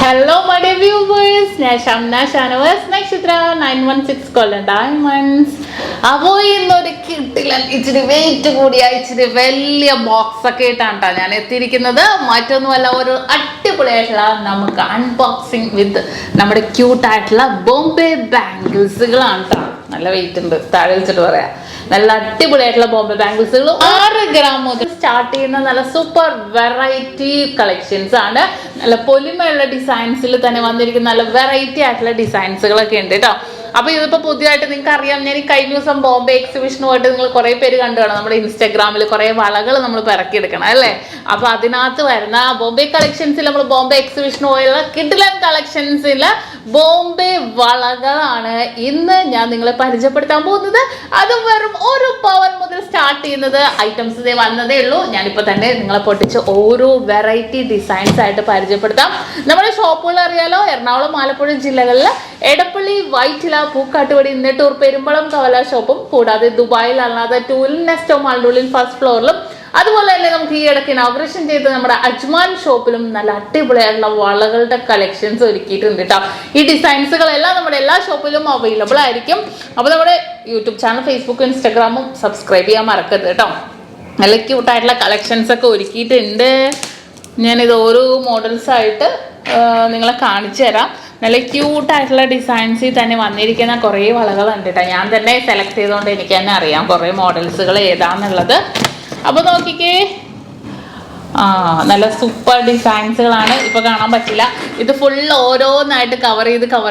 Hello, my dear viewers. ഞാൻ SHAMNA Nakshathra 916 കൊല്ലം diamonds. അപ്പോൾ ഇന്നൊരു കിട്ടില്ല ഇച്ചിരി വെയിറ്റ് കൂടിയ ഇച്ചിരി വലിയ ബോക്സ് ഒക്കെ ആയിട്ടാണ് ഞാൻ എത്തിയിരിക്കുന്നത്. മറ്റൊന്നുമല്ല, ഒരു അടിപൊളിയായിട്ടുള്ള നമുക്ക് അൺബോക്സിങ് വിത്ത് നമ്മുടെ ക്യൂട്ടായിട്ടുള്ള ബോംബെ ബാംഗിൾസുകളാണ് കേട്ടോ. നല്ല വെയിറ്റ് ഉണ്ട്, താഴെ വെച്ചിട്ട് പറയാം. നല്ല അടിപൊളിയായിട്ടുള്ള ബോംബെ ബാംഗിൾസുകൾ 6 ഗ്രാം മുതൽ സ്റ്റാർട്ട് ചെയ്യുന്ന നല്ല സൂപ്പർ വെറൈറ്റി കളക്ഷൻസ് ആണ്. നല്ല പൊലിമയുള്ള ഡിസൈൻസിൽ തന്നെ വന്നിരിക്കുന്ന നല്ല വെറൈറ്റി ആയിട്ടുള്ള ഡിസൈൻസുകളൊക്കെ ഉണ്ട് കേട്ടോ. അപ്പൊ ഇതിപ്പോ പുതിയതായിട്ട് നിങ്ങൾക്ക് അറിയാം, ഞാൻ ഈ കഴിഞ്ഞ ദിവസം ബോംബെ എക്സിബിഷന് പോയിട്ട് നിങ്ങൾ കുറെ പേര് കണ്ടു കാണാം. നമ്മുടെ ഇൻസ്റ്റാഗ്രാമിൽ കുറെ വളകൾ നമ്മൾ പിറക്കിയെടുക്കണം അല്ലേ. അപ്പൊ അതിനകത്ത് വരുന്ന ബോംബെ കളക്ഷൻസിൽ നമ്മൾ ബോംബെ എക്സിബിഷന് പോയുള്ള കിഡിലൻ കളക്ഷൻസില് ബോംബെ വളകളാണ് ഇന്ന് ഞാൻ നിങ്ങളെ പരിചയപ്പെടുത്താൻ പോകുന്നത്. അതും വെറും 1 പവൻ മുതൽ സ്റ്റാർട്ട് ചെയ്യുന്നത് ഐറ്റംസ് വന്നതേ ഉള്ളൂ. ഞാനിപ്പോ തന്നെ നിങ്ങളെ പൊട്ടിച്ച് ഓരോ വെറൈറ്റി ഡിസൈൻസ് ആയിട്ട് പരിചയപ്പെടുത്താം. നമ്മുടെ ഷോപ്പുകൾ അറിയാലോ, എറണാകുളം ആലപ്പുഴ ജില്ലകളിൽ എടപ്പള്ളി, വൈറ്റില, പൂക്കാട്ടുപടി, നെട്ടൂർ, പെരുമ്പളം, കവലയ ഷോപ്പും കൂടാതെ ദുബായിൽ അല്ലാതെ ടൂൽ നെസ്റ്റോ മാളിന്റെ ഉള്ളിൽ ഫസ്റ്റ് ഫ്ലോറിലും, അതുപോലെ തന്നെ നമുക്ക് ഈ ഇടയ്ക്ക് ഇനോഗ്രേഷൻ ചെയ്ത് നമ്മുടെ അജ്മാൻ ഷോപ്പിലും നല്ല അടിപൊളിയായിട്ടുള്ള വളകളുടെ കളക്ഷൻസ് ഒരുക്കിയിട്ടുണ്ട് കേട്ടോ. ഈ ഡിസൈൻസുകളെല്ലാം നമ്മുടെ എല്ലാ ഷോപ്പിലും അവൈലബിൾ ആയിരിക്കും. അപ്പോൾ നമ്മുടെ യൂട്യൂബ് ചാനൽ, ഫേസ്ബുക്കും ഇൻസ്റ്റാഗ്രാമും സബ്സ്ക്രൈബ് ചെയ്യാൻ മറക്കരുത് കേട്ടോ. നല്ല ക്യൂട്ടായിട്ടുള്ള കളക്ഷൻസ് ഒക്കെ ഒരുക്കിയിട്ടുണ്ട്. ഞാനിത് ഓരോ മോഡൽസായിട്ട് നിങ്ങളെ കാണിച്ചു തരാം. നല്ല ക്യൂട്ടായിട്ടുള്ള ഡിസൈൻസിൽ തന്നെ വന്നിരിക്കുന്ന കുറേ വളകളുണ്ട് കേട്ടോ. ഞാൻ തന്നെ സെലക്ട് ചെയ്തുകൊണ്ട് എനിക്ക് തന്നെ അറിയാം കുറേ മോഡൽസുകൾ ഏതാന്നുള്ളത്. അപ്പോൾ നോക്കിക്കേ, നല്ല സൂപ്പർ ഡിസൈൻസുകളാണ്. ഇപ്പോൾ കാണാൻ പറ്റില്ല, ഇത് ഫുള്ള് ഓരോന്നായിട്ട് കവർ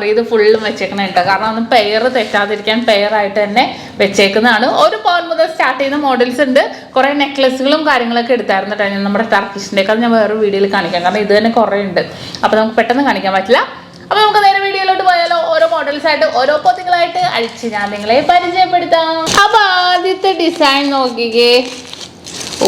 ചെയ്ത് ഫുള്ളും വെച്ചേക്കുന്നുണ്ട്. കാരണം ഒന്ന് പെയർ തെറ്റാതിരിക്കാൻ പെയറായിട്ട് തന്നെ വെച്ചേക്കുന്നതാണ്. 1 പവൻ മുതൽ സ്റ്റാർട്ട് ചെയ്യുന്ന മോഡൽസ് ഉണ്ട്. കുറേ നെക്ലസുകളും കാര്യങ്ങളൊക്കെ എടുത്തായിരുന്നു കേട്ടോ. ഞാൻ നമ്മുടെ ടർക്കിഷിൻ്റെയൊക്കെ അത് ഞാൻ വേറൊരു വീഡിയോയിൽ കാണിക്കാം, കാരണം ഇത് തന്നെ കുറേ ഉണ്ട്. അപ്പോൾ നമുക്ക് പെട്ടെന്ന് കാണിക്കാൻ പറ്റില്ല. അപ്പോൾ നമുക്ക് നേരെ വീഡിയോയിലോട്ട് പോയാലോ. ഓരോ മോഡൽസായിട്ട് ഓരോ പൊത്തികളായിട്ട് അഴിച്ച് ഞാൻ നിങ്ങളെ പരിചയപ്പെടുത്താം. അപ്പോൾ ആദ്യത്തെ ഡിസൈൻ നോക്കിക്കേ,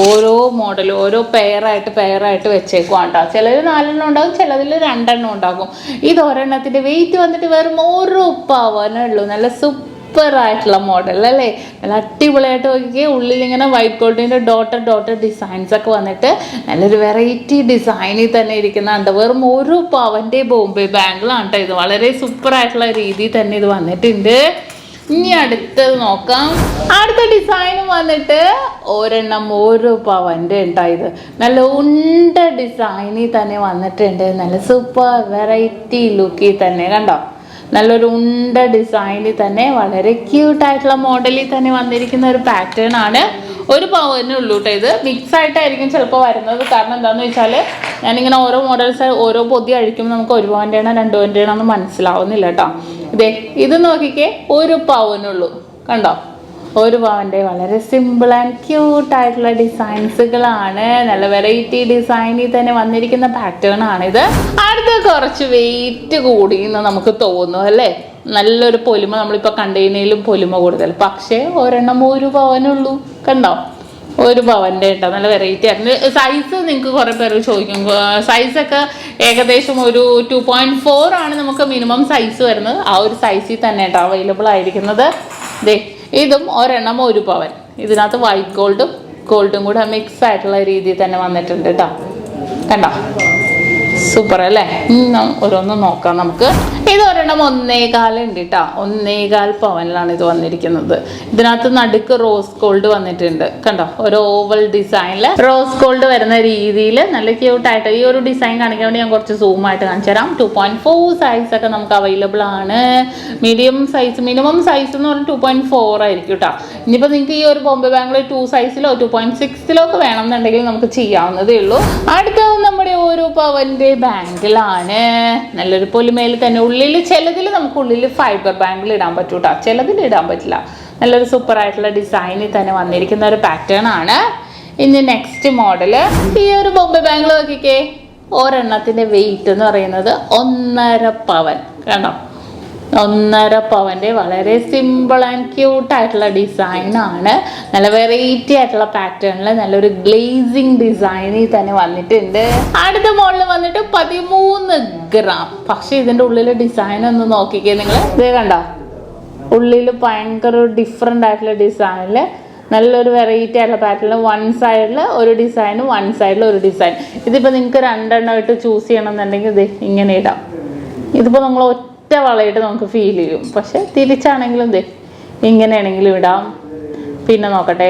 ഓരോ മോഡലും ഓരോ പെയറായിട്ട് വെച്ചേക്കുവാണ് കേട്ടോ. ചിലതിൽ 4 എണ്ണം ഉണ്ടാകും, ചിലതിൽ 2 എണ്ണം ഉണ്ടാകും. ഇത് ഒരെണ്ണത്തിൻ്റെ വെയിറ്റ് വന്നിട്ട് വെറും 1 പവനേ ഉള്ളൂ. നല്ല സൂപ്പറായിട്ടുള്ള മോഡൽ അല്ലേ. നല്ല അടിപൊളിയായിട്ട് നോക്കിക്കേ, ഉള്ളിലിങ്ങനെ വൈറ്റ് ഗോൾഡിൻ്റെ ഡോട്ടർ ഡിസൈൻസ് ഒക്കെ വന്നിട്ട് നല്ലൊരു വെറൈറ്റി ഡിസൈനിൽ തന്നെ ഇരിക്കുന്നുണ്ട്. വെറും 1 പവൻ്റെ ബോംബെ ബാംഗിളാണ് കേട്ടോ. ഇത് വളരെ സൂപ്പറായിട്ടുള്ള രീതിയിൽ തന്നെ ഇത് വന്നിട്ടുണ്ട്. ഇനി അടുത്തത് നോക്കാം. അടുത്ത ഡിസൈനും വന്നിട്ട് ഒരെണ്ണം 1 പവൻ്റെ ഉണ്ടായത്. നല്ല ഉണ്ട ഡിസൈനിൽ തന്നെ വന്നിട്ടുണ്ട്. നല്ല സൂപ്പർ വെറൈറ്റി ലുക്കിൽ തന്നെ കണ്ടോ. നല്ലൊരു ഉണ്ട ഡിസൈനിൽ തന്നെ വളരെ ക്യൂട്ടായിട്ടുള്ള മോഡലിൽ തന്നെ വന്നിരിക്കുന്ന ഒരു പാറ്റേൺ ആണ്. 1 പവനേ ഉള്ളൂ കേട്ടോ. ഇത് മിക്സ് ആയിട്ടായിരിക്കും ചിലപ്പോൾ വരുന്നത്. കാരണം എന്താണെന്ന് വെച്ചാൽ ഞാനിങ്ങനെ ഓരോ മോഡൽസ് ഓരോ പൊതി അഴിക്കുമ്പോൾ നമുക്ക് 1 പവൻ്റെ ആണോ 2 പവൻ്റെ ആണോ എന്ന് മനസ്സിലാവുന്നില്ല കേട്ടോ. ഇത് നോക്കിക്കേ, 1 പവനുള്ളൂ കണ്ടോ. 1 പവൻ്റെ വളരെ സിമ്പിൾ ആൻഡ് ക്യൂട്ടായിട്ടുള്ള ഡിസൈൻസുകളാണ്. നല്ല വെറൈറ്റി ഡിസൈനിൽ തന്നെ വന്നിരിക്കുന്ന പാറ്റേൺ ആണിത്. അടുത്ത കുറച്ച് വെയിറ്റ് കൂടി എന്ന് നമുക്ക് തോന്നും അല്ലേ. നല്ലൊരു പൊലിമ, നമ്മളിപ്പോൾ കണ്ടെയ്നറിലും പൊലിമ കൂടുതൽ. പക്ഷേ ഒരെണ്ണം 1 പവനുള്ളൂ കണ്ടോ. 1 പവൻ്റെ കേട്ടോ. നല്ല വെറൈറ്റി ആയിരുന്നു. സൈസ് നിങ്ങൾക്ക് കുറേ പേര് ചോദിക്കും. സൈസൊക്കെ ഏകദേശം ഒരു 2.4 ആണ് നമുക്ക് മിനിമം സൈസ് വരുന്നത്. ആ ഒരു സൈസിൽ തന്നെ കേട്ടോ അവൈലബിൾ ആയിരിക്കുന്നത്. ഇതും ഒരെണ്ണം 1 പവൻ. ഇതിനകത്ത് വൈറ്റ് ഗോൾഡും കൂടെ മിക്സ് ആയിട്ടുള്ള രീതിയിൽ തന്നെ വന്നിട്ടുണ്ട് കേട്ടോ. കണ്ടോ, സൂപ്പർ അല്ലേ. ഓരോന്നും നോക്കാം നമുക്ക്. ഇത് ഒരെണ്ണം 1.25 ഉണ്ട് കേട്ടോ. 1.25 പവനിലാണ് ഇത് വന്നിരിക്കുന്നത്. ഇതിനകത്ത് നടുക്ക് റോസ് ഗോൾഡ് വന്നിട്ടുണ്ട് കണ്ടോ. ഒരു ഓവൽ ഡിസൈനിൽ റോസ് ഗോൾഡ് വരുന്ന രീതിയിൽ നല്ല ക്യൂട്ടായിട്ട് ഈ ഒരു ഡിസൈൻ കാണിക്കാൻ വേണ്ടി ഞാൻ കുറച്ച് സൂമായിട്ട് കാണിച്ചു തരാം. 2.4 സൈസൊക്കെ നമുക്ക് അവൈലബിൾ ആണ്. മിനിമം സൈസ് എന്ന് പറഞ്ഞാൽ 2.4 ആയിരിക്കും കേട്ടോ. ഇനിയിപ്പോൾ നിങ്ങൾക്ക് ഈ ഒരു ബോംബെ ബാംഗിൾ 2 സൈസിലോ 2.6 ഒക്കെ വേണമെന്നുണ്ടെങ്കിൽ നമുക്ക് ചെയ്യാവുന്നതേ ഉള്ളൂ. അടുത്തത് നമ്മുടെ 1 പവൻ്റെ ബാംഗിളാണ്. നല്ലൊരു പൊലിമയിൽ തന്നെ ചിലതിൽ നമുക്ക് ഉള്ളിൽ ഫൈബർ ബാംഗിൾ ഇടാൻ പറ്റും കേട്ടോ, ചിലതിൽ ഇടാൻ പറ്റില്ല. നല്ലൊരു സൂപ്പറായിട്ടുള്ള ഡിസൈനിൽ തന്നെ വന്നിരിക്കുന്ന ഒരു പാറ്റേൺ ആണ്. ഇനി നെക്സ്റ്റ് മോഡല് ഈ ഒരു ബോംബെ ബാംഗിൾ നോക്കിക്കേ. ഒരെണ്ണത്തിൻ്റെ വെയിറ്റ് എന്ന് പറയുന്നത് 1.5 പവൻ കണ്ടോ. 1.5 പവൻ്റെ വളരെ സിമ്പിൾ ആൻഡ് ക്യൂട്ടായിട്ടുള്ള ഡിസൈനാണ്. നല്ല വെറൈറ്റി ആയിട്ടുള്ള പാറ്റേണിൽ നല്ലൊരു ഗ്ലേസിങ് ഡിസൈനിൽ തന്നെ വന്നിട്ടുണ്ട്. അടുത്ത മോഡൽ വന്നിട്ട് 13 ഗ്രാം. പക്ഷെ ഇതിൻ്റെ ഉള്ളിലെ ഡിസൈൻ ഒന്ന് നോക്കിക്കേ നിങ്ങൾ. ഇത് കണ്ടോ, ഉള്ളിൽ ഭയങ്കര ഡിഫറെൻ്റ് ആയിട്ടുള്ള ഡിസൈനിൽ നല്ലൊരു വെറൈറ്റി ആയിട്ടുള്ള പാറ്റേൺ. വൺ സൈഡിൽ ഒരു ഡിസൈൻ, വൺ സൈഡിൽ ഒരു ഡിസൈൻ. ഇതിപ്പോൾ നിങ്ങൾക്ക് 2 എണ്ണമായിട്ട് ചൂസ് ചെയ്യണമെന്നുണ്ടെങ്കിൽ ഇത് ഇങ്ങനെ ഇടാം. ഇതിപ്പോൾ നമ്മൾ ഒറ്റ വളയിട്ട് നമുക്ക് ഫീൽ ചെയ്യും. പക്ഷെ തിരിച്ചാണെങ്കിലും ഇങ്ങനെയാണെങ്കിലും ഇടാം. പിന്നെ നോക്കട്ടെ,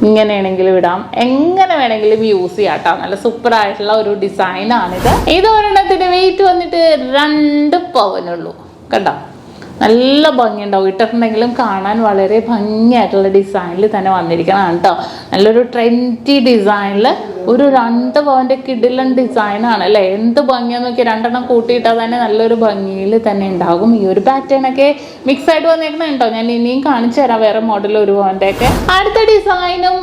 ഇങ്ങനെയാണെങ്കിലും ഇടാം. എങ്ങനെ വേണമെങ്കിലും യൂസ് ചെയ്യാം കേട്ടോ. നല്ല സൂപ്പർ ആയിട്ടുള്ള ഒരു ഡിസൈനാണിത്. ഇത് ഒരെണ്ണത്തിന്റെ വെയിറ്റ് വന്നിട്ട് 2 പവനുള്ളൂ. കണ്ടോ, നല്ല ഭംഗിയുണ്ടാവും. ഇട്ടിട്ടുണ്ടെങ്കിലും കാണാൻ വളരെ ഭംഗിയായിട്ടുള്ള ഡിസൈനിൽ തന്നെ വന്നിരിക്കണം കേട്ടോ. നല്ലൊരു ട്രെൻഡി ഡിസൈനിൽ ഒരു 2 പവന്റെ കിടിലൻ ഡിസൈനാണ് അല്ലേ. എന്ത് ഭംഗിയാന്ന് നോക്കി, 2 എണ്ണം കൂട്ടിയിട്ടാൽ തന്നെ നല്ലൊരു ഭംഗിയിൽ തന്നെ ഉണ്ടാകും. ഈ ഒരു പാറ്റേൺ ഒക്കെ മിക്സ് ആയിട്ട് വന്നേക്കണം കേട്ടോ. ഞാൻ ഇനിയും കാണിച്ചു തരാം വേറെ മോഡൽ 1 പവന്റെ ഒക്കെ. അടുത്ത ഡിസൈനും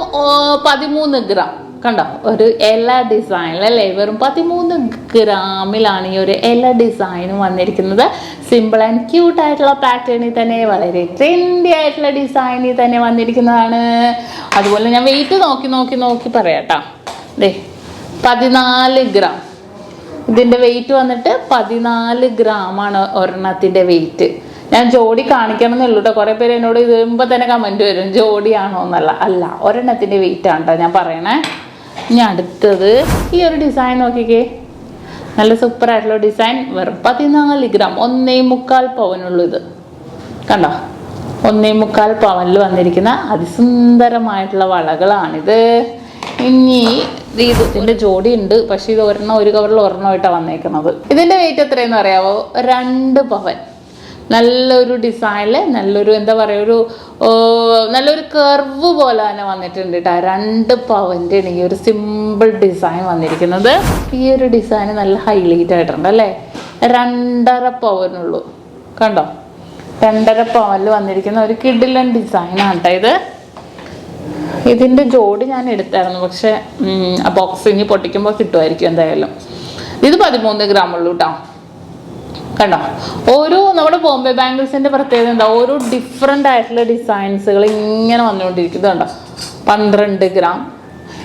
13 ഗ്രാം. കണ്ടോ, ഒരു ഇല ഡിസൈനിൽ അല്ലേ. വെറും 13 ഗ്രാമിലാണ് ഈ ഒരു ഇല ഡിസൈനും വന്നിരിക്കുന്നത്. സിമ്പിൾ ആൻഡ് ക്യൂട്ട് ആയിട്ടുള്ള പാറ്റേണിൽ തന്നെ വളരെ ട്രെൻഡി ആയിട്ടുള്ള ഡിസൈനിൽ തന്നെ വന്നിരിക്കുന്നതാണ്. അതുപോലെ ഞാൻ വെയിറ്റ് നോക്കി പറയാട്ടോ. 14 ഗ്രാം. ഇതിൻ്റെ വെയിറ്റ് വന്നിട്ട് 14 ഗ്രാമാണ് ഒരെണ്ണത്തിൻ്റെ വെയിറ്റ്. ഞാൻ ജോഡി കാണിക്കണം എന്നുള്ളൂ കേട്ടോ. കുറേ പേര് എന്നോട് ഇത് വരുമ്പോൾ തന്നെ കമൻറ്റ് വരും ജോഡിയാണോ എന്നല്ല. അല്ല, ഒരെണ്ണത്തിൻ്റെ വെയിറ്റ് ആണ് കേട്ടോ ഞാൻ പറയണേ. ഇനി അടുത്തത് ഈ ഒരു ഡിസൈൻ നോക്കിക്കേ. നല്ല സൂപ്പർ ആയിട്ടുള്ള ഡിസൈൻ. വെറും 14 ഗ്രാം, 1.25 പവനുള്ളൂ ഇത്. കണ്ടോ, 1.25 പവനിൽ വന്നിരിക്കുന്ന അതിസുന്ദരമായിട്ടുള്ള വളകളാണിത്. ഇനി ഇതിൻ്റെ ജോഡി ഉണ്ട്, പക്ഷെ ഇത് ഒരു കവറിൽ ഒരെണ്ണമായിട്ടാണ് വന്നേക്കുന്നത്. ഇതിൻ്റെ വെയിറ്റ് എത്രയെന്ന് അറിയാവോ? 2 പവൻ. നല്ലൊരു ഡിസൈനിൽ നല്ലൊരു എന്താ പറയുക, നല്ലൊരു കർവ് പോലെ തന്നെ വന്നിട്ടുണ്ട് കേട്ടോ. 2 പവൻ്റെ ഈ ഒരു സിമ്പിൾ ഡിസൈൻ വന്നിരിക്കുന്നത്. ഈ ഒരു ഡിസൈൻ നല്ല ഹൈലൈറ്റ് ആയിട്ടുണ്ട് അല്ലേ. 2.5 പവനുള്ളൂ. കണ്ടോ, 2.5 പവനിൽ വന്നിരിക്കുന്ന ഒരു കിടിലൻ ഡിസൈനാണ് കേട്ടോ ഇത്. ഇതിൻ്റെ ജോഡി ഞാൻ എടുത്തായിരുന്നു, പക്ഷെ ആ ബോക്സ് ഇനി പൊട്ടിക്കുമ്പോൾ കിട്ടുമായിരിക്കും എന്തായാലും. ഇത് 13 ഗ്രാം ഉള്ളൂ കേട്ടോ. കണ്ടോ, നമ്മുടെ ബോംബെ ബാംഗിൾസിൻ്റെ പ്രത്യേകത എന്താ, ഓരോ ഡിഫറെൻ്റ് ആയിട്ടുള്ള ഡിസൈൻസുകൾ ഇങ്ങനെ വന്നുകൊണ്ടിരിക്കുന്നുണ്ടോ. 12 ഗ്രാം.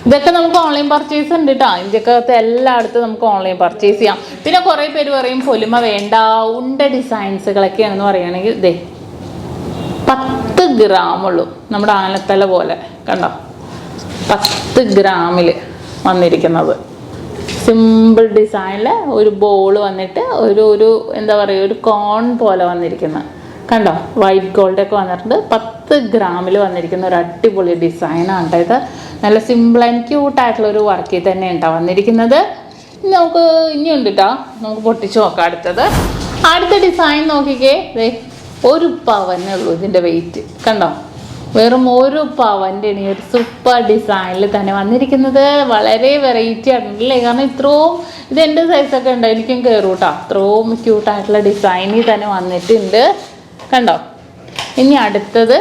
ഇതൊക്കെ നമുക്ക് ഓൺലൈൻ പർച്ചേസ് ഉണ്ട് കേട്ടോ. ഇന്ത്യക്കകത്ത് എല്ലായിടത്തും നമുക്ക് ഓൺലൈൻ പർച്ചേസ് ചെയ്യാം. പിന്നെ കുറേ പേര് പറയും പൊലിമ വേണ്ട, ഉണ്ട ഡിസൈൻസുകളൊക്കെയാണെന്ന് പറയുകയാണെങ്കിൽ 10 ഗ്രാമുള്ളൂ. നമ്മുടെ ആനത്തല പോലെ. കണ്ടോ, 10 ഗ്രാമിൽ വന്നിരിക്കുന്നത് സിമ്പിൾ ഡിസൈനിൽ ഒരു ബോൾ വന്നിട്ട് ഒരു എന്താ പറയുക, ഒരു കോൺ പോലെ വന്നിരിക്കുന്ന. കണ്ടോ, വൈറ്റ് ഗോൾഡൊക്കെ വന്നിട്ടുണ്ട്. 10 ഗ്രാമിൽ വന്നിരിക്കുന്ന ഒരു അടിപൊളി ഡിസൈനാണ് കേട്ടോ ഇത്. നല്ല സിമ്പിൾ ആൻഡ് ക്യൂട്ടായിട്ടുള്ള ഒരു വർക്കിൽ തന്നെ ഉണ്ടാവും വന്നിരിക്കുന്നത്. നമുക്ക് ഇനിയുണ്ട് കേട്ടോ, നമുക്ക് പൊട്ടിച്ച് നോക്കാം. അടുത്ത ഡിസൈൻ നോക്കിക്കേ. 1 പവനേ ഉള്ളൂ ഇതിൻ്റെ വെയിറ്റ്. കണ്ടോ, വെറും 1 പവൻ്റെ ഒരു സൂപ്പർ ഡിസൈനിൽ തന്നെ വന്നിരിക്കുന്നത്. വളരെ വെറൈറ്റി ആയിട്ടുണ്ടല്ലേ. കാരണം ഇത് എൻ്റെ സൈസൊക്കെ ഉണ്ട്, എനിക്കും കയറും കേട്ടോ. അത്രയും ക്യൂട്ടായിട്ടുള്ള ഡിസൈനിൽ തന്നെ വന്നിട്ടുണ്ട്. കണ്ടോ, ഇനി അടുത്തത്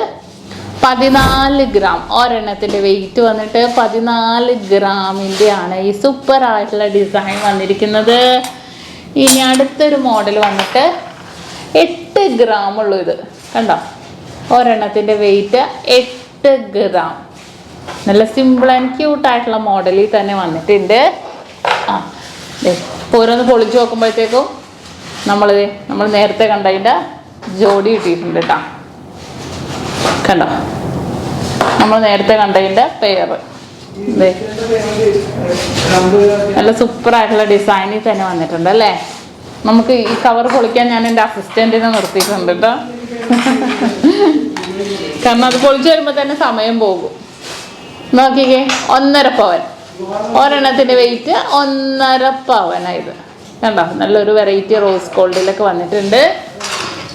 14 ഗ്രാം. ഒരെണ്ണത്തിൻ്റെ വെയിറ്റ് വന്നിട്ട് 14 ഗ്രാമിൻ്റെ ആണ് ഈ സൂപ്പർ ആയിട്ടുള്ള ഡിസൈൻ വന്നിരിക്കുന്നത്. ഇനി അടുത്തൊരു മോഡൽ വന്നിട്ട് 8 ഗ്രാം ഉള്ളൂ ഇത്. കണ്ടോ, ഒരെണ്ണത്തിൻ്റെ വെയിറ്റ് 8 ഗ്രാം. നല്ല സിമ്പിൾ ആൻഡ് ക്യൂട്ടായിട്ടുള്ള മോഡലിൽ തന്നെ വന്നിട്ടുണ്ട്. ഓരോന്ന് പൊളിച്ച് നോക്കുമ്പോഴത്തേക്കും നമ്മൾ നേരത്തെ കണ്ടതിൻ്റെ ജോഡി കിട്ടിയിട്ടുണ്ട് കേട്ടോ. കണ്ടോ, നമ്മൾ നേരത്തെ കണ്ടതിൻ്റെ പെയർ. നല്ല സൂപ്പറായിട്ടുള്ള ഡിസൈനിൽ തന്നെ വന്നിട്ടുണ്ട് അല്ലേ. നമുക്ക് ഈ കവർ പൊളിക്കാൻ ഞാൻ എൻ്റെ അസിസ്റ്റൻറ്റിനെ നിർത്തിയിട്ടുണ്ട് കേട്ടോ. കാരണം അത് പൊളിച്ചു വരുമ്പോൾ തന്നെ സമയം പോകും. നോക്കിക്കേ, 1.5 പവൻ. ഒരെണ്ണത്തിൻ്റെ വെയിറ്റ് 1.5 പവനായത്. കണ്ടോ, നല്ലൊരു വെറൈറ്റി റോസ് ഗോൾഡിലൊക്കെ വന്നിട്ടുണ്ട്.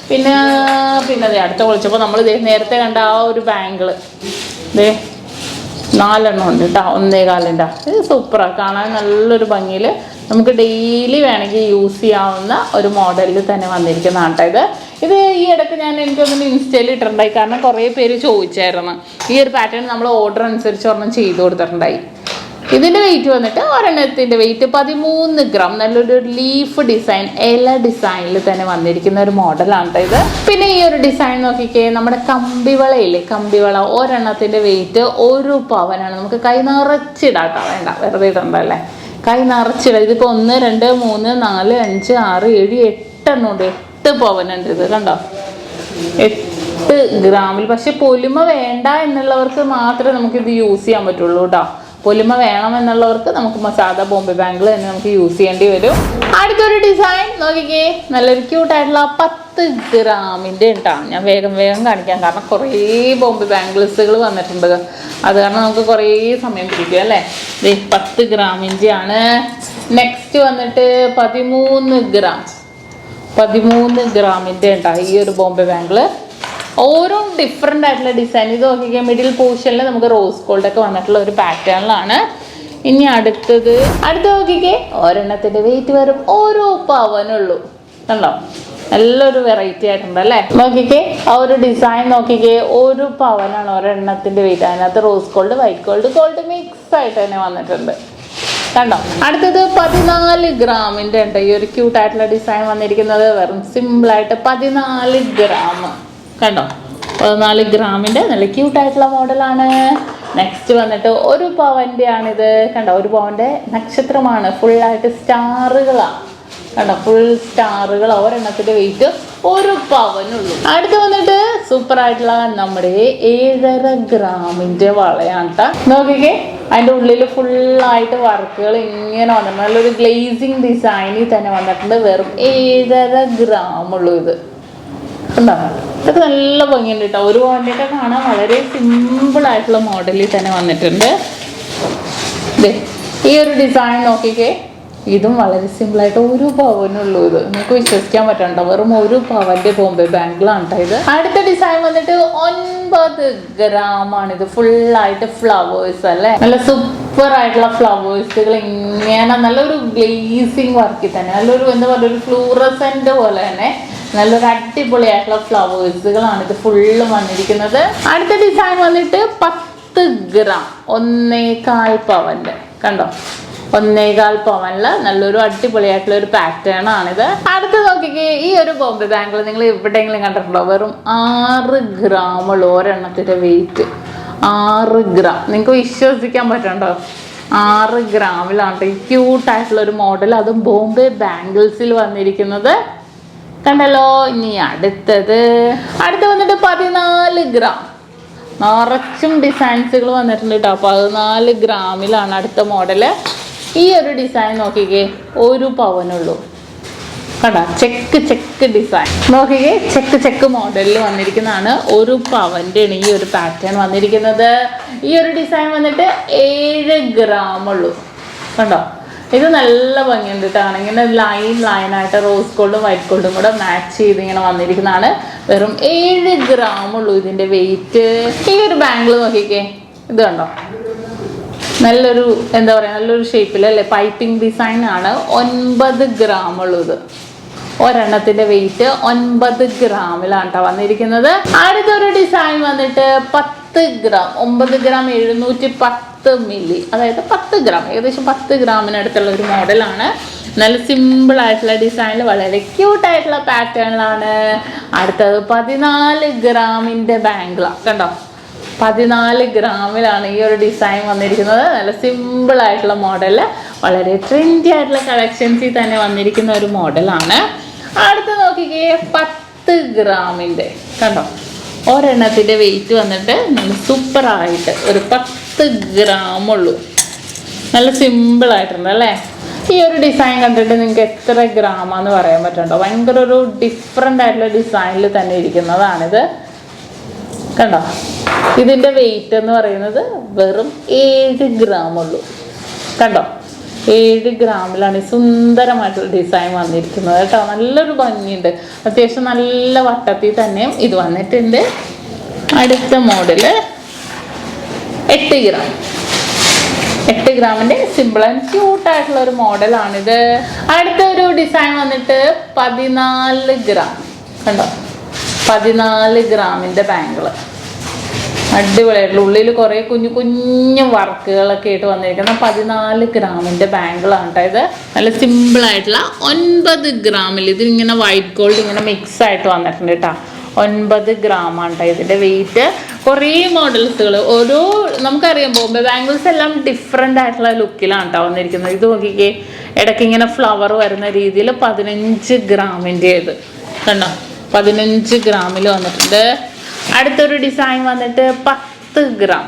പിന്നെ അടുത്ത പൊളിച്ചപ്പോൾ നമ്മൾ നേരത്തെ കണ്ട ആ ഒരു ബാങ്കിള് 4 എണ്ണം ഉണ്ട് കേട്ടോ. 1.25. ഇത് സൂപ്പറാണ്, കാണാൻ നല്ലൊരു ഭംഗിയിൽ നമുക്ക് ഡെയിലി വേണമെങ്കിൽ യൂസ് ചെയ്യാവുന്ന ഒരു മോഡലിൽ തന്നെ വന്നിരിക്കുന്നതാണ് കേട്ടോ ഇത്. ഈ ഇടയ്ക്ക് എനിക്കൊന്നും ഇൻസ്റ്റയിൽ ഇട്ടിട്ടുണ്ടായി. കാരണം കുറേ പേര് ചോദിച്ചായിരുന്നു. ഈ ഒരു പാറ്റേൺ നമ്മൾ ഓർഡർ അനുസരിച്ച് ഒരെണ്ണം ചെയ്ത് കൊടുത്തിട്ടുണ്ടായി. ഇതിൻ്റെ വെയിറ്റ് വന്നിട്ട് ഒരെണ്ണത്തിൻ്റെ വെയിറ്റ് 13 ഗ്രാം. നല്ലൊരു ലീഫ് ഡിസൈൻ, ഇല ഡിസൈനിൽ തന്നെ വന്നിരിക്കുന്ന ഒരു മോഡലാണ് കേട്ടോ ഇത്. പിന്നെ ഈ ഒരു ഡിസൈൻ നോക്കിക്കേ, നമ്മുടെ കമ്പിവളയില്ലേ, കമ്പിവള. ഒരെണ്ണത്തിൻ്റെ വെയിറ്റ് 1 പവനാണ്. നമുക്ക് കൈ നിറച്ചിടാം കേട്ടോ. വേണ്ട, വെറുതെ ഇടണ്ടല്ലേ, കൈ നിറച്ചിടാം. ഇതിപ്പോൾ 1, 2, 3, 4, 5, 6, 7, 8 എണ്ണം ഉണ്ട്. 8 പവനുണ്ട് ഇത്. കണ്ടോ, 8 ഗ്രാമിൽ. പക്ഷെ പൊലിമ വേണ്ട എന്നുള്ളവർക്ക് മാത്രമേ നമുക്കിത് യൂസ് ചെയ്യാൻ പറ്റുള്ളൂ കേട്ടോ. പൊലിമ വേണം എന്നുള്ളവർക്ക് നമുക്ക് സാധാ ബോംബെ ബാംഗിൾ തന്നെ നമുക്ക് യൂസ് ചെയ്യേണ്ടി വരും. അടുത്തൊരു ഡിസൈൻ നോക്കിക്കേ, നല്ലൊരു ക്യൂട്ടായിട്ടുള്ള 10 ഗ്രാമിൻ്റെ ഉണ്ടാവും. ഞാൻ വേഗം കാണിക്കാം, കാരണം കുറേ ബോംബെ ബാംഗിൾസുകൾ വന്നിട്ടുണ്ട്. അത് കാരണം നമുക്ക് കുറേ സമയം പിടിക്കും അല്ലേ. 10 ഗ്രാമിൻ്റെ ആണ്. നെക്സ്റ്റ് വന്നിട്ട് 13 ഗ്രാമിൻ്റെ ഉണ്ടാവും ഈ ഒരു ബോംബെ ബാംഗിൾ. ഓരോ ഡിഫറെൻ്റ് ആയിട്ടുള്ള ഡിസൈൻ. ഇത് നോക്കിക്കാൻ മിഡിൽ പോർഷനിൽ നമുക്ക് റോസ് ഗോൾഡൊക്കെ വന്നിട്ടുള്ള ഒരു പാറ്റേണിലാണ്. ഇനി അടുത്ത് നോക്കിക്കേ, ഒരെണ്ണത്തിൻ്റെ വെയിറ്റ് വരും ഓരോ പവനുള്ളൂ. കണ്ടോ, നല്ലൊരു വെറൈറ്റി ആയിട്ടുണ്ട് അല്ലേ. നോക്കിക്കേ, ആ ഒരു ഡിസൈൻ നോക്കിക്കേ, ഒരു പവനാണ് ഒരെണ്ണത്തിൻ്റെ വെയിറ്റ്. അതിനകത്ത് rose gold, white gold mix ആയിട്ട് തന്നെ വന്നിട്ടുണ്ട്. കണ്ടോ, അടുത്തത് 14 ഗ്രാമിൻ്റെ ഉണ്ട് ഈ ഒരു ക്യൂട്ടായിട്ടുള്ള ഡിസൈൻ വന്നിരിക്കുന്നത്. വെറും സിമ്പിളായിട്ട് 14 ഗ്രാം. കണ്ടോ, 14 ഗ്രാമിൻ്റെ നല്ല ക്യൂട്ടായിട്ടുള്ള മോഡലാണ്. നെക്സ്റ്റ് വന്നിട്ട് 1 പവൻ്റെ ആണിത്. കണ്ടോ, 1 പവൻ്റെ നക്ഷത്രമാണ്. ഫുള്ളായിട്ട് സ്റ്റാറുകളാണ്. കണ്ടോ, ഫുൾ സ്റ്റാറുകൾ. ഒരെണ്ണത്തിൻ്റെ വെയിറ്റ് 1 പവനുള്ളൂ. അടുത്ത് വന്നിട്ട് സൂപ്പറായിട്ടുള്ള നമ്മുടെ 7.5 ഗ്രാമിൻ്റെ വളയാണ് കേട്ടോ. നോക്കിക്കേ, അതിൻ്റെ ഉള്ളിൽ ഫുള്ളായിട്ട് വർക്കുകൾ ഇങ്ങനെ വന്നിട്ടുണ്ട്. നല്ലൊരു ഗ്ലേസിങ് ഡിസൈനിൽ തന്നെ വന്നിട്ടുണ്ട്. വെറും 7.5 ഗ്രാമുള്ളൂ ഇത്. കണ്ടോ, ഇതൊക്കെ നല്ല ഭംഗിയുണ്ട് കേട്ടോ. 1 പവൻ്റെയൊക്കെ കാണാൻ വളരെ സിമ്പിളായിട്ടുള്ള മോഡലിൽ തന്നെ വന്നിട്ടുണ്ട്. ഈ ഒരു ഡിസൈൻ നോക്കിക്കേ, ഇതും വളരെ സിമ്പിളായിട്ട് 1 പവനുള്ളൂ. ഇത് നിങ്ങൾക്ക് വിശ്വസിക്കാൻ പറ്റണ്ടോ, വെറും 1 പവൻ്റെ ബോംബെ ബാംഗിളാണ് കേട്ടോ ഇത്. അടുത്ത ഡിസൈൻ വന്നിട്ട് 9 ഗ്രാമാണ്. ഇത് ഫുള്ളായിട്ട് ഫ്ലവേഴ്സ് അല്ലേ. നല്ല സൂപ്പർ ആയിട്ടുള്ള ഫ്ലവേഴ്സുകൾ ഇങ്ങനെ നല്ലൊരു ഗ്ലേസിങ് വർക്കിൽ തന്നെ, നല്ലൊരു എന്താ പറയുക, ഒരു ഫ്ലൂറസെന്റ് പോലെ തന്നെ നല്ലൊരു അടിപൊളിയായിട്ടുള്ള ഫ്ലവേഴ്സുകളാണ് ഇത് ഫുള്ള് വന്നിരിക്കുന്നത്. അടുത്ത ഡിസൈൻ വന്നിട്ട് 10 ഗ്രാം 1.25 പവൻ്റെ. കണ്ടോ, 1.25 പവനില് നല്ലൊരു അടിപൊളിയായിട്ടുള്ള ഒരു പാറ്റേൺ ആണിത്. അടുത്ത് നോക്കിക്കേ, ഈ ഒരു ബോംബെ ബാംഗിൾ നിങ്ങൾ എവിടെയെങ്കിലും കണ്ടിട്ടുണ്ടോ? വെറും 6 ഗ്രാമുള്ളൂ ഒരെണ്ണത്തിൻ്റെ വെയിറ്റ്. 6 ഗ്രാം. നിങ്ങൾക്ക് വിശ്വസിക്കാൻ പറ്റണ്ടോ? 6 ഗ്രാമിലാണ് ഈ ക്യൂട്ടായിട്ടുള്ള ഒരു മോഡൽ, അതും ബോംബെ ബാംഗിൾസിൽ വന്നിരിക്കുന്നത്. കണ്ടല്ലോ. ഇനി അടുത്ത് വന്നിട്ട് 14 ഗ്രാം. നിറച്ചും ഡിസൈൻസുകൾ വന്നിട്ടുണ്ട് കേട്ടോ. 14 ഗ്രാമിലാണ് അടുത്ത മോഡല്. ഈ ഒരു ഡിസൈൻ നോക്കിക്കേ, 1 പവനുള്ളൂ. കണ്ടോ, ചെക്ക് ഡിസൈൻ നോക്കിക്കേ, ചെക്ക് മോഡലിൽ വന്നിരിക്കുന്നതാണ്. 1 പവൻ്റെ ആണ് ഈ ഒരു പാറ്റേൺ വന്നിരിക്കുന്നത്. ഈ ഒരു ഡിസൈൻ വന്നിട്ട് 7 ഗ്രാമുള്ളൂ. കണ്ടോ, ഇത് നല്ല ഭംഗിയുണ്ട് കേട്ടോ. ഇങ്ങനെ ലൈനായിട്ട് റോസ് ഗോൾഡും വൈറ്റ് ഗോൾഡും കൂടെ മാച്ച് ചെയ്ത് ഇങ്ങനെ വന്നിരിക്കുന്നതാണ്. വെറും 7 ഗ്രാമുള്ളൂ ഇതിൻ്റെ വെയിറ്റ്. ഈ ഒരു ബാംഗിൾ നോക്കിക്കേ, ഇത് കണ്ടോ, നല്ലൊരു എന്താ പറയുക, നല്ലൊരു ഷേപ്പിൽ അല്ലേ, പൈപ്പിംഗ് ഡിസൈൻ ആണ്. 9 ഗ്രാമുള്ളൂ ഇത്. ഒരെണ്ണത്തിൻ്റെ വെയിറ്റ് 9 ഗ്രാമിലാണ് കേട്ടോ വന്നിരിക്കുന്നത്. അടുത്തൊരു ഡിസൈൻ വന്നിട്ട് 10 ഗ്രാം 9 ഗ്രാം 710 മില്ലി, അതായത് 10 ഗ്രാം, ഏകദേശം 10 ഗ്രാമിനടുത്തുള്ള ഒരു മോഡലാണ്. നല്ല സിമ്പിളായിട്ടുള്ള ഡിസൈനിൽ വളരെ ക്യൂട്ടായിട്ടുള്ള പാറ്റേണിലാണ്. അടുത്തത് 14 ഗ്രാമിൻ്റെ ബാംഗിളാണ്. കണ്ടോ, 14 ഗ്രാമിലാണ് ഈ ഒരു ഡിസൈൻ വന്നിരിക്കുന്നത്. നല്ല സിമ്പിളായിട്ടുള്ള മോഡല്, വളരെ ട്രെൻഡി ആയിട്ടുള്ള കളക്ഷൻസിൽ തന്നെ വന്നിരിക്കുന്ന ഒരു മോഡലാണ്. അടുത്ത് നോക്കിക്കേ, 10 ഗ്രാമിൻ്റെ. കണ്ടോ, ഒരെണ്ണത്തിൻ്റെ വെയിറ്റ് വന്നിട്ട് നല്ല സൂപ്പറായിട്ട് ഒരു 10 ഗ്രാമുള്ളൂ. നല്ല സിമ്പിളായിട്ടുണ്ട് അല്ലേ. ഈ ഒരു ഡിസൈൻ കണ്ടിട്ട് നിങ്ങൾക്ക് എത്ര ഗ്രാമാന്ന് പറയാൻ പറ്റുന്നുണ്ടോ? ഭയങ്കര ഒരു ഡിഫറെൻ്റ് ആയിട്ടുള്ള ഡിസൈനിൽ തന്നെ ഇരിക്കുന്നതാണിത്. കണ്ടോ, ഇതിൻ്റെ വെയിറ്റ് എന്ന് പറയുന്നത് വെറും 7 ഗ്രാമുള്ളൂ. കണ്ടോ, 7 ഗ്രാമിലാണ് ഈ സുന്ദരമായിട്ടുള്ള ഡിസൈൻ വന്നിരിക്കുന്നത് കേട്ടോ. നല്ലൊരു ഭംഗിയുണ്ട്, അത്യാവശ്യം നല്ല വട്ടത്തിൽ തന്നെയും ഇത് വന്നിട്ടുണ്ട്. അടുത്ത മോഡല് 8 ഗ്രാം. 8 ഗ്രാമിൻ്റെ സിമ്പിൾ ആൻഡ് ക്യൂട്ടായിട്ടുള്ള ഒരു മോഡലാണിത്. അടുത്ത ഒരു ഡിസൈൻ വന്നിട്ട് 14 ഗ്രാം. കണ്ടോ, 14 ഗ്രാമിൻ്റെ ബാംഗിള്. അടിപൊളിയായിട്ടുള്ള ഉള്ളിൽ കുറേ കുഞ്ഞു വർക്കുകളൊക്കെ ആയിട്ട് വന്നിരിക്കുന്ന 14 ഗ്രാമിൻ്റെ ബാംഗിളാണ് കേട്ടോ ഇത്. നല്ല സിമ്പിളായിട്ടുള്ള 9 ഗ്രാമിൽ ഇതിങ്ങനെ വൈറ്റ് ഗോൾഡ് ഇങ്ങനെ മിക്സ് ആയിട്ട് വന്നിട്ടുണ്ട് കേട്ടോ. 9 ഗ്രാമാണ് കേട്ടോ ഇതിൻ്റെ വെയിറ്റ്. കുറേ മോഡൽസുകൾ, ഓരോ നമുക്കറിയാം ബോംബെ ബാംഗിൾസ് എല്ലാം ഡിഫറെൻ്റ് ആയിട്ടുള്ള ലുക്കിലാണ് കേട്ടോ വന്നിരിക്കുന്നത്. ഇത് നോക്കിക്കേ, ഇടയ്ക്ക് ഇങ്ങനെ ഫ്ലവർ വരുന്ന രീതിയിൽ 15 ഗ്രാമിൻ്റെ ഇത് കണ്ടോ, 15 ഗ്രാമിൽ വന്നിട്ടുണ്ട്. അടുത്തൊരു ഡിസൈൻ വന്നിട്ട് 10 ഗ്രാം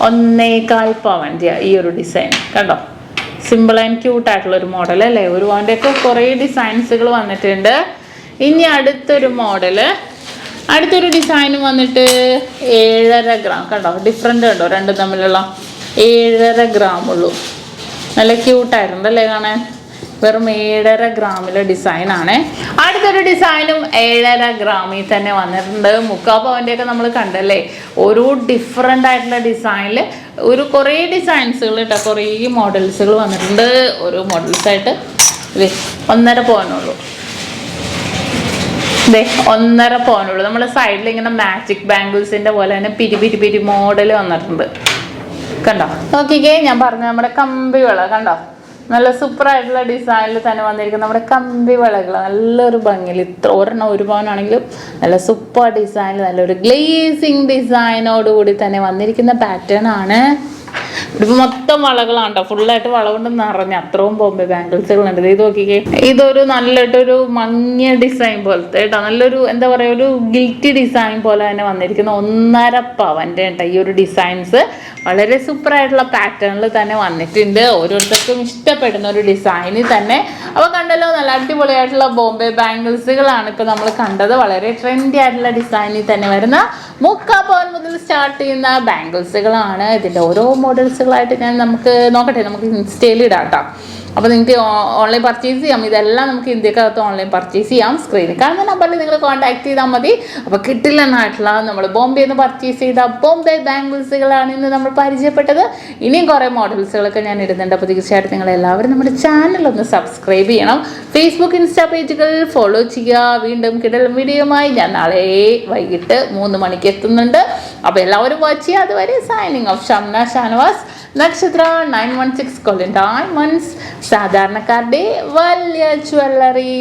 1.25 പവൻ ഈ ഒരു ഡിസൈൻ കണ്ടോ. സിമ്പിൾ ആൻഡ് ക്യൂട്ടായിട്ടുള്ള ഒരു മോഡൽ അല്ലേ. ഒരു പവൻ്റെയൊക്കെ കുറേ ഡിസൈൻസുകൾ വന്നിട്ടുണ്ട്. ഇനി അടുത്തൊരു മോഡല്, അടുത്തൊരു ഡിസൈൻ വന്നിട്ട് 7.5 ഗ്രാം കണ്ടോ. ഡിഫറെൻ്റ് കണ്ടോ രണ്ടും തമ്മിലുള്ള. 7.5 ഗ്രാം ഉള്ളൂ. നല്ല ക്യൂട്ടായിട്ടുണ്ടല്ലേ കാണാൻ. വെറും 7.5 ഗ്രാമിലെ ഡിസൈനാണ്. അടുത്തൊരു ഡിസൈനും 7.5 ഗ്രാമിൽ തന്നെ വന്നിട്ടുണ്ട്. 3/4 പവൻ്റെയൊക്കെ നമ്മൾ കണ്ടല്ലേ. ഓരോ ഡിഫറെൻ്റ് ആയിട്ടുള്ള ഡിസൈനിൽ ഒരു കുറേ ഡിസൈൻസുകൾ കേട്ടോ, കുറേ മോഡൽസുകൾ വന്നിട്ടുണ്ട്. ഓരോ മോഡൽസായിട്ട് 1.5 പവനുള്ളൂ. 1.5 പവനുള്ളൂ. നമ്മുടെ സൈഡിൽ ഇങ്ങനെ മാജിക് ബാംഗിൾസിൻ്റെ പോലെ തന്നെ പിരി മോഡൽ വന്നിട്ടുണ്ട് കണ്ടോ. നോക്കിക്കേ, ഞാൻ പറഞ്ഞ നമ്മുടെ കമ്പി വള കണ്ടോ. നല്ല സൂപ്പറായിട്ടുള്ള ഡിസൈനിൽ തന്നെ വന്നിരിക്കുന്ന നമ്മുടെ കമ്പി വളകൾ നല്ലൊരു ഭംഗിയിൽ. ഇത്ര ഒരെണ്ണം 1 പവനാണെങ്കിലും നല്ല സൂപ്പർ ഡിസൈനിൽ നല്ലൊരു ഗ്ലേസിങ് ഡിസൈനോടുകൂടി തന്നെ വന്നിരിക്കുന്ന പാറ്റേൺ ആണ്. ഇതിപ്പോൾ മൊത്തം വളകളാണ് കേട്ടോ. ഫുള്ളായിട്ട് വള കൊണ്ട് നിറഞ്ഞ അത്രയും ബോംബെ ബാംഗിൾസുകളുണ്ട്. ഇത് നോക്കിക്കേ, ഇതൊരു നല്ലൊരു മങ്ങിയ ഡിസൈൻ പോലത്തെ കേട്ടോ. നല്ലൊരു എന്താ പറയുക, ഒരു ഗിൽറ്റി ഡിസൈൻ പോലെ തന്നെ വന്നിരിക്കുന്ന 1.5 പവൻ്റെ കേട്ടോ ഈ ഒരു ഡിസൈൻസ്. വളരെ സൂപ്പറായിട്ടുള്ള പാറ്റേണിൽ തന്നെ വന്നിട്ടുണ്ട്. ഓരോരുത്തർക്കും ഇഷ്ടപ്പെടുന്ന ഒരു ഡിസൈനിൽ തന്നെ. അപ്പോൾ കണ്ടല്ലോ, നല്ല അടിപൊളിയായിട്ടുള്ള ബോംബെ ബാംഗിൾസുകളാണ് ഇപ്പോൾ നമ്മൾ കണ്ടത്. വളരെ ട്രെൻഡി ആയിട്ടുള്ള ഡിസൈനിൽ തന്നെ വരുന്ന 3/4 പവൻ മുതൽ സ്റ്റാർട്ട് ചെയ്യുന്ന ബാംഗിൾസുകളാണ്. ഇതിൻ്റെ ഓരോ മോഡൽസുകളായിട്ട് ഞാൻ നമുക്ക് നോക്കട്ടെ, നമുക്ക് ഇൻസ്റ്റയിൽ ഇടാം കേട്ടോ. അപ്പോൾ നിങ്ങൾക്ക് ഓൺലൈൻ പർച്ചേസ് ചെയ്യാം. ഇതെല്ലാം നമുക്ക് ഇന്ത്യക്കകത്ത് ഓൺലൈൻ പർച്ചേസ് ചെയ്യാം. സ്ക്രീനിൽ കാണുന്ന നമ്പറിൽ നിങ്ങൾ കോൺടാക്ട് ചെയ്താൽ മതി. അപ്പോൾ കിട്ടില്ലെന്നായിട്ടുള്ള നമ്മൾ ബോംബെയിൽ നിന്ന് പർച്ചേസ് ചെയ്ത ബോംബെ ബാംഗിൾസുകളാണ് ഇന്ന് നമ്മൾ പരിചയപ്പെട്ടത്. ഇനിയും കുറേ മോഡൽസുകളൊക്കെ ഞാൻ ഇടുന്നുണ്ട്. അപ്പോൾ തീർച്ചയായിട്ടും നിങ്ങൾ എല്ലാവരും നമ്മുടെ ചാനലൊന്ന് സബ്സ്ക്രൈബ് ചെയ്യണം. ഫേസ്ബുക്ക്, ഇൻസ്റ്റാ പേജുകൾ ഫോളോ ചെയ്യുക. വീണ്ടും കിടലും വീഡിയോയുമായി ഞാൻ നാളെ വൈകിട്ട് 3 മണിക്ക് എത്തുന്നുണ്ട്. അപ്പോൾ എല്ലാവരും വാച്ച് ചെയ്യുക. അതുവരെ സൈനിങ് ഓഫ് ഷംന ഷാനവാസ്, നക്ഷത്ര 916 Diamonds, സാധാരണക്കാരുടെ വലിയ ജ്വല്ലറി.